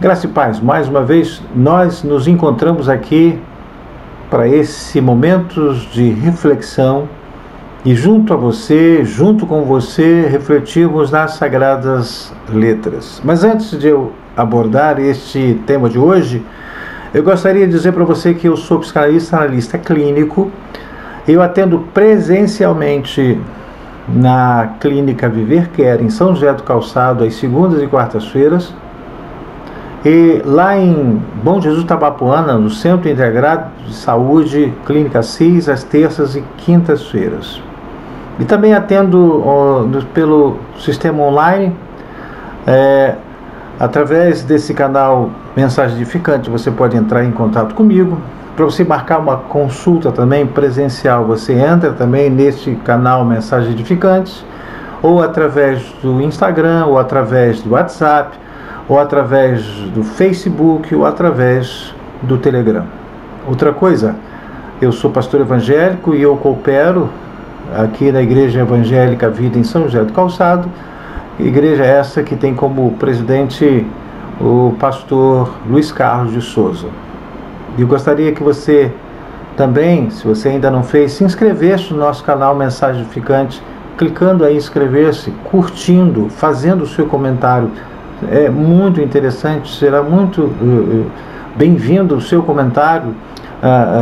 Graça e paz, mais uma vez nós nos encontramos aqui para esse momento de reflexão e junto com você, refletirmos nas Sagradas Letras. Mas antes de eu abordar este tema de hoje, eu gostaria de dizer para você que eu sou psicanalista, analista clínico. Eu atendo presencialmente na Clínica Viver Care, em São José do Calçado, às segundas e quartas-feiras. E lá em Bom Jesus Tabapuana, no Centro Integrado de Saúde, Clínica CIS, às terças e quintas-feiras. E também atendo pelo sistema online, através desse canal Mensagem Edificante. Você pode entrar em contato comigo. Para você marcar uma consulta também presencial, você entra também neste canal Mensagem Edificantes, ou através do Instagram, ou através do WhatsApp, ou através do Facebook, ou através do Telegram. Outra coisa, eu sou pastor evangélico e eu coopero aqui na Igreja Evangélica Vida em São José do Calçado, igreja essa que tem como presidente o pastor Luiz Carlos de Souza. E eu gostaria que você também, se você ainda não fez, se inscrevesse no nosso canal Mensagem Edificante, clicando aí em inscrever-se, curtindo, fazendo o seu comentário. É muito interessante, será muito bem-vindo o seu comentário,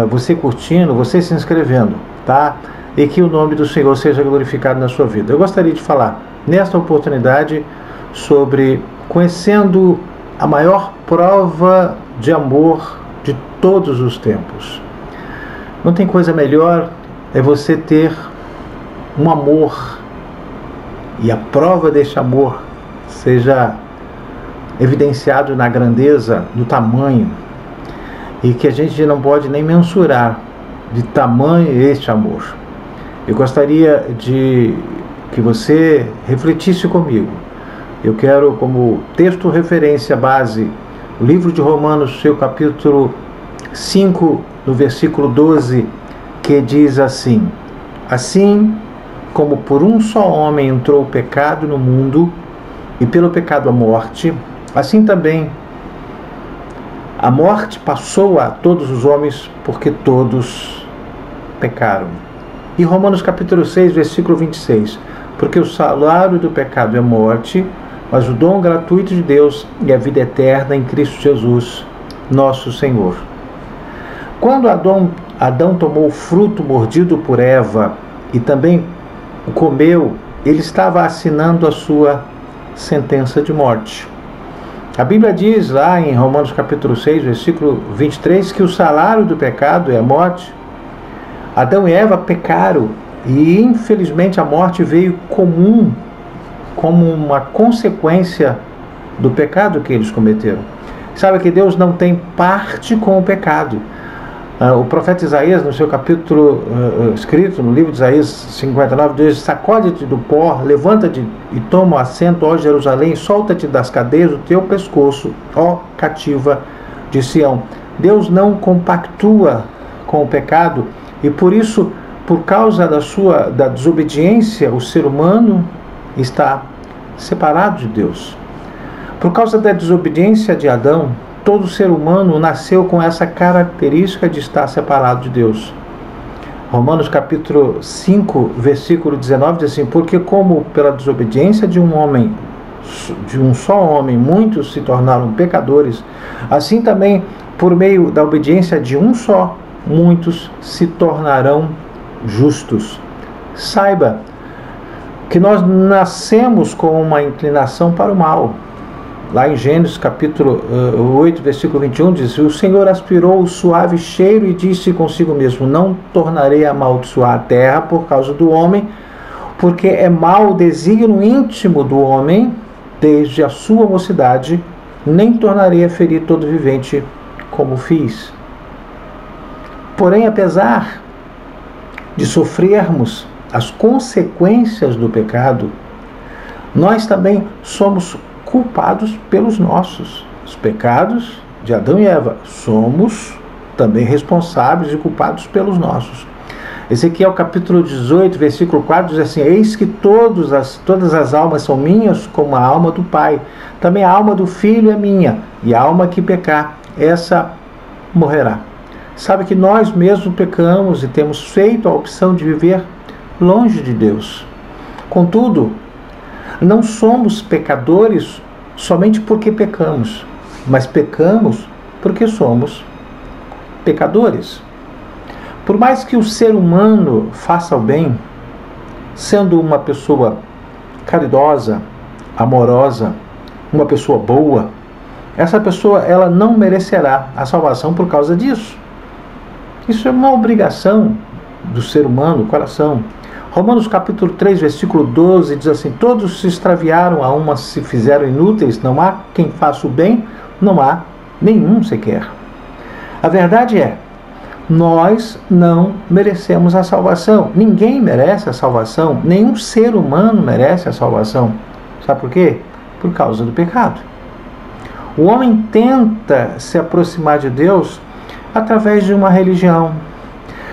você curtindo, você se inscrevendo, tá? E que o nome do Senhor seja glorificado na sua vida. Eu gostaria de falar, nesta oportunidade, sobre conhecendo a maior prova de amor de todos os tempos. Não tem coisa melhor, é você ter um amor, e a prova deste amor seja evidenciado na grandeza, no tamanho, e que a gente não pode nem mensurar de tamanho este amor. Eu gostaria de que você refletisse comigo. Eu quero, como texto referência base, o livro de Romanos, seu capítulo 5, no versículo 12, que diz assim: assim como por um só homem entrou o pecado no mundo, e pelo pecado a morte, assim também a morte passou a todos os homens, porque todos pecaram. E Romanos capítulo 6, versículo 26, porque o salário do pecado é morte, mas o dom gratuito de Deus é a vida eterna em Cristo Jesus, nosso Senhor. Quando Adão tomou o fruto mordido por Eva e também o comeu, ele estava assinando a sua sentença de morte. A Bíblia diz lá em Romanos capítulo 6, versículo 23, que o salário do pecado é a morte. Adão e Eva pecaram e infelizmente a morte veio comum como uma consequência do pecado que eles cometeram. Sabe que Deus não tem parte com o pecado. O profeta Isaías, no seu capítulo escrito no livro de Isaías 59, diz: sacode-te do pó, levanta-te e toma o assento, ó Jerusalém, solta-te das cadeias do teu pescoço, ó cativa de Sião. Deus não compactua com o pecado e por isso, por causa da desobediência, o ser humano está separado de Deus. Por causa da desobediência de Adão, todo ser humano nasceu com essa característica de estar separado de Deus. Romanos capítulo 5, versículo 19 diz assim: porque como pela desobediência de um só homem, muitos se tornaram pecadores, assim também por meio da obediência de um só, muitos se tornarão justos. Saiba que nós nascemos com uma inclinação para o mal. Lá em Gênesis capítulo 8, versículo 21, diz: o Senhor aspirou o suave cheiro e disse consigo mesmo: não tornarei a amaldiçoar a terra por causa do homem, porque é mau o desígnio íntimo do homem desde a sua mocidade, nem tornarei a ferir todo vivente como fiz. Porém, apesar de sofrermos as consequências do pecado, nós também somos culpados pelos nossos pecados de Adão e Eva. Somos também responsáveis e culpados pelos nossos. Ezequiel capítulo 18, versículo 4 diz assim: eis que todas as almas são minhas, como a alma do Pai. Também a alma do Filho é minha, e a alma que pecar, essa morrerá. Sabe que nós mesmos pecamos e temos feito a opção de viver longe de Deus. Contudo, não somos pecadores somente porque pecamos, mas pecamos porque somos pecadores. Por mais que o ser humano faça o bem, sendo uma pessoa caridosa, amorosa, uma pessoa boa, essa pessoa ela não merecerá a salvação por causa disso. Isso é uma obrigação do ser humano, coração. Romanos capítulo 3, versículo 12 diz assim: todos se extraviaram, a uma se fizeram inúteis, não há quem faça o bem, não há nenhum sequer. A verdade é, nós não merecemos a salvação. Ninguém merece a salvação. Nenhum ser humano merece a salvação. Sabe por quê? Por causa do pecado. O homem tenta se aproximar de Deus através de uma religião,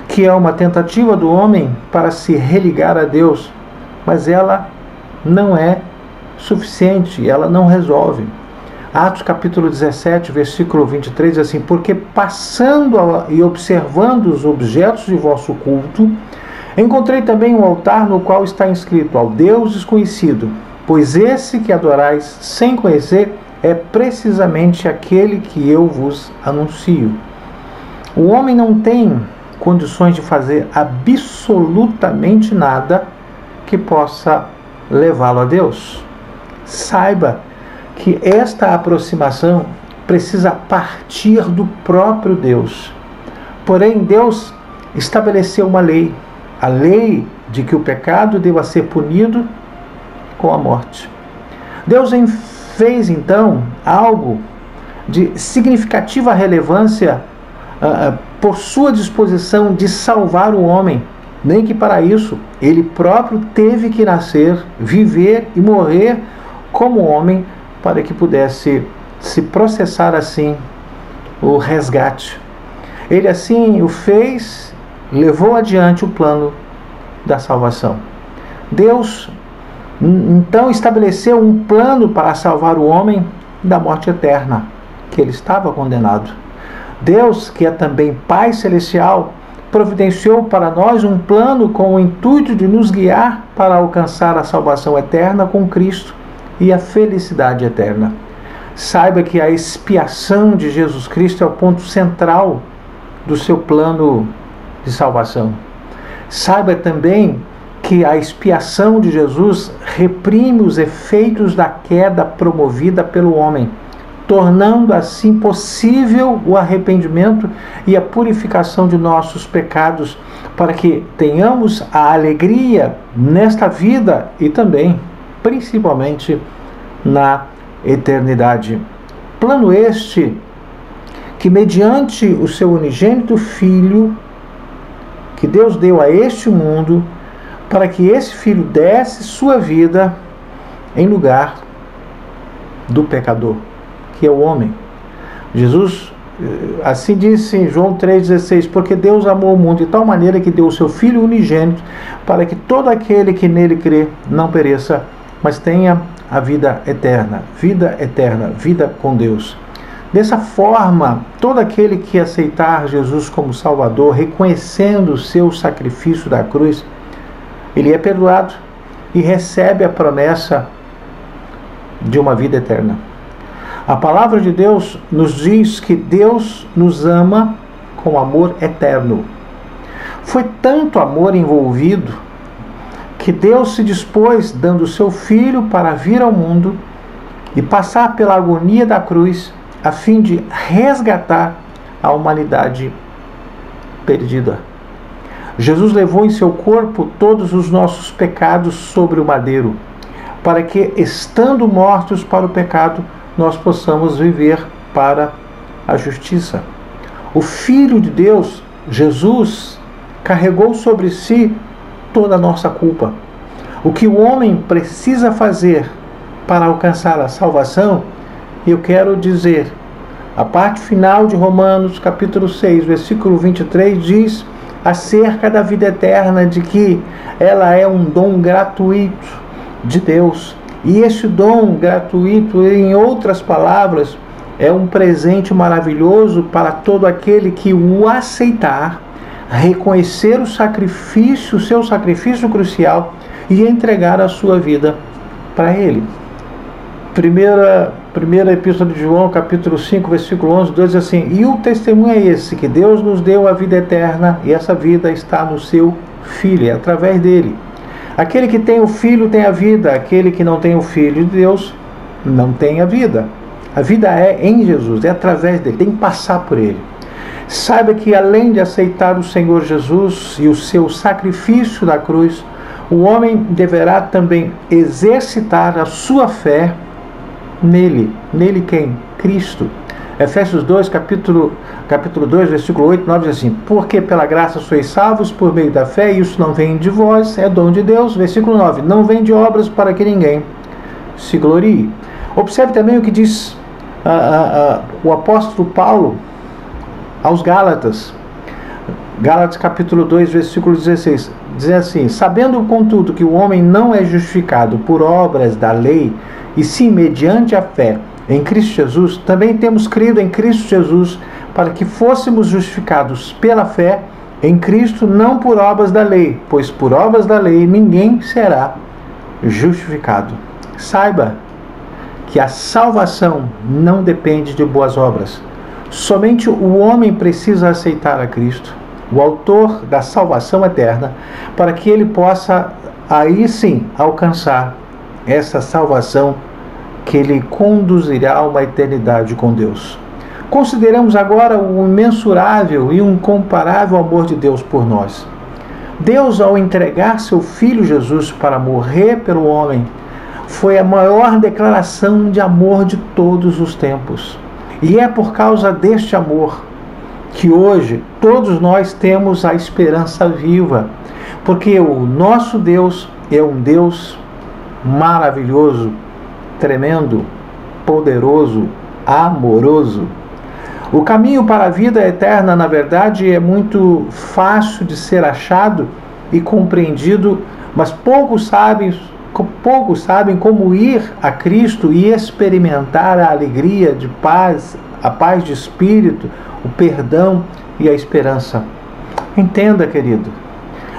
que é uma tentativa do homem para se religar a Deus, mas ela não é suficiente, ela não resolve. Atos capítulo 17, versículo 23, diz assim: porque passando e observando os objetos de vosso culto, encontrei também um altar no qual está inscrito: ao Deus desconhecido, pois esse que adorais sem conhecer é precisamente aquele que eu vos anuncio. O homem não tem condições de fazer absolutamente nada que possa levá-lo a Deus. Saiba que esta aproximação precisa partir do próprio Deus. Porém, Deus estabeleceu uma lei, a lei de que o pecado deva ser punido com a morte. Deus fez então algo de significativa relevância por sua disposição de salvar o homem, nem que para isso ele próprio teve que nascer, viver e morrer como homem, para que pudesse se processar assim o resgate. Ele assim o fez, levou adiante o plano da salvação. Deus então estabeleceu um plano para salvar o homem da morte eterna, que ele estava condenado. Deus, que é também Pai Celestial, providenciou para nós um plano com o intuito de nos guiar para alcançar a salvação eterna com Cristo e a felicidade eterna. Saiba que a expiação de Jesus Cristo é o ponto central do seu plano de salvação. Saiba também que a expiação de Jesus reprime os efeitos da queda promovida pelo homem, tornando assim possível o arrependimento e a purificação de nossos pecados, para que tenhamos a alegria nesta vida e também, principalmente, na eternidade. Plano este que, mediante o seu unigênito Filho, que Deus deu a este mundo, para que esse Filho desse sua vida em lugar do pecador, que é o homem. Jesus assim disse em João 3,16: porque Deus amou o mundo de tal maneira que deu o seu Filho unigênito, para que todo aquele que nele crê não pereça, mas tenha a vida eterna, vida com Deus. Dessa forma, todo aquele que aceitar Jesus como Salvador, reconhecendo o seu sacrifício da cruz, ele é perdoado e recebe a promessa de uma vida eterna. A palavra de Deus nos diz que Deus nos ama com amor eterno. Foi tanto amor envolvido que Deus se dispôs, dando o seu Filho para vir ao mundo e passar pela agonia da cruz, a fim de resgatar a humanidade perdida. Jesus levou em seu corpo todos os nossos pecados sobre o madeiro, para que, estando mortos para o pecado, nós possamos viver para a justiça. O Filho de Deus, Jesus, carregou sobre si toda a nossa culpa. O que o homem precisa fazer para alcançar a salvação, eu quero dizer, a parte final de Romanos capítulo 6, versículo 23 diz: acerca da vida eterna, de que ela é um dom gratuito de Deus. E esse dom gratuito, em outras palavras, é um presente maravilhoso para todo aquele que o aceitar, reconhecer o sacrifício, o seu sacrifício crucial e entregar a sua vida para Ele. Primeira Epístola de João, capítulo 5, versículo 11, diz assim: e o testemunho é esse, que Deus nos deu a vida eterna, e essa vida está no seu Filho, é através dele. Aquele que tem o Filho tem a vida, aquele que não tem o Filho de Deus não tem a vida. A vida é em Jesus, é através dele, tem que passar por ele. Saiba que além de aceitar o Senhor Jesus e o seu sacrifício da cruz, o homem deverá também exercitar a sua fé nele. Nele quem? Cristo. Efésios 2, capítulo 2, versículo 8, 9 diz assim: porque pela graça sois salvos por meio da fé, e isso não vem de vós, é dom de Deus. Versículo 9, não vem de obras para que ninguém se glorie. Observe também o que diz o apóstolo Paulo aos Gálatas. Gálatas capítulo 2, versículo 16, diz assim: sabendo contudo que o homem não é justificado por obras da lei, e sim mediante a fé em Cristo Jesus, também temos crido em Cristo Jesus, para que fôssemos justificados pela fé em Cristo, não por obras da lei, pois por obras da lei ninguém será justificado. Saiba que a salvação não depende de boas obras. Somente o homem precisa aceitar a Cristo, o autor da salvação eterna, para que ele possa aí sim alcançar essa salvação que lhe conduzirá a uma eternidade com Deus. Consideramos agora o imensurável e incomparável amor de Deus por nós. Deus, ao entregar seu Filho Jesus para morrer pelo homem, foi a maior declaração de amor de todos os tempos. E é por causa deste amor que hoje todos nós temos a esperança viva, porque o nosso Deus é um Deus maravilhoso, tremendo, poderoso, amoroso. O caminho para a vida eterna, na verdade, é muito fácil de ser achado e compreendido, mas poucos sabem como ir a Cristo e experimentar a alegria de paz, a paz de espírito, o perdão e a esperança. Entenda, querido,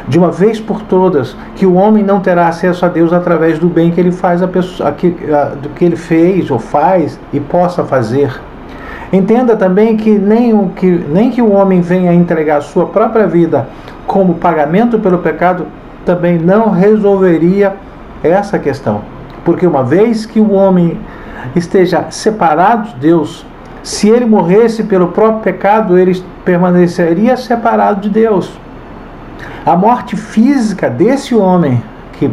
de uma vez por todas, que o homem não terá acesso a Deus através do bem que ele faz do que ele fez ou faz e possa fazer. Entenda também que nem que o homem venha entregar a sua própria vida como pagamento pelo pecado também não resolveria essa questão. Porque uma vez que o homem esteja separado de Deus, se ele morresse pelo próprio pecado, ele permaneceria separado de Deus. A morte física desse homem que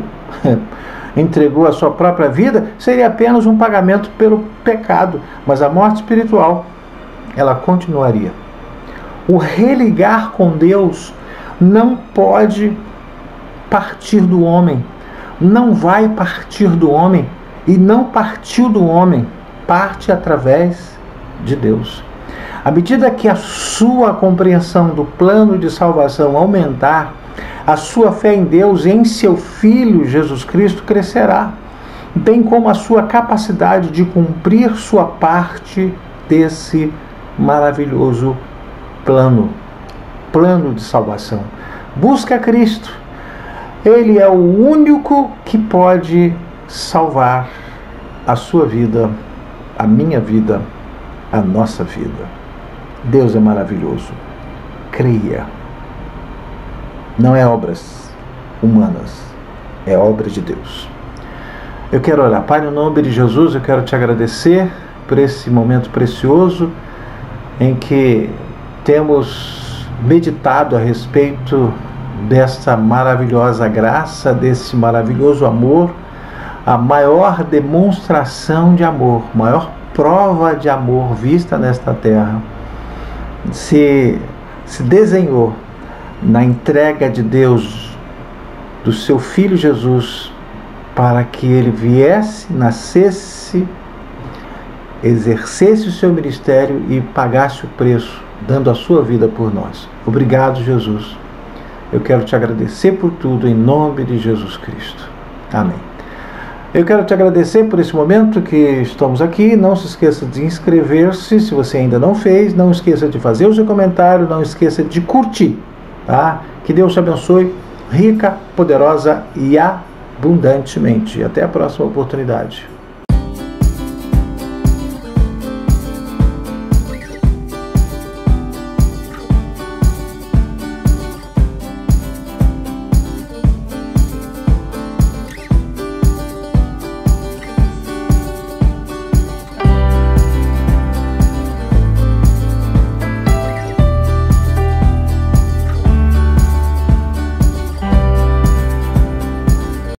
entregou a sua própria vida seria apenas um pagamento pelo pecado, mas a morte espiritual, ela continuaria. O religar com Deus não pode partir do homem, não vai partir do homem, e não partiu do homem, parte através de Deus. À medida que a sua compreensão do plano de salvação aumentar, a sua fé em Deus e em seu Filho Jesus Cristo crescerá, bem como a sua capacidade de cumprir sua parte desse maravilhoso plano de salvação. Busca Cristo. Ele é o único que pode salvar a sua vida, a minha vida, a nossa vida. Deus é maravilhoso. Creia. Não é obras humanas, é obra de Deus. Eu quero orar. Pai, no nome de Jesus, eu quero te agradecer por esse momento precioso em que temos meditado a respeito dessa maravilhosa graça, desse maravilhoso amor, a maior demonstração de amor, maior prova de amor vista nesta terra, se desenhou na entrega de Deus do seu Filho Jesus, para que ele viesse, nascesse, exercesse o seu ministério e pagasse o preço, dando a sua vida por nós. Obrigado, Jesus. Eu quero te agradecer por tudo, em nome de Jesus Cristo. Amém. Eu quero te agradecer por esse momento que estamos aqui. Não se esqueça de inscrever-se, se você ainda não fez. Não esqueça de fazer o seu comentário. Não esqueça de curtir, tá? Que Deus te abençoe, rica, poderosa e abundantemente. Até a próxima oportunidade.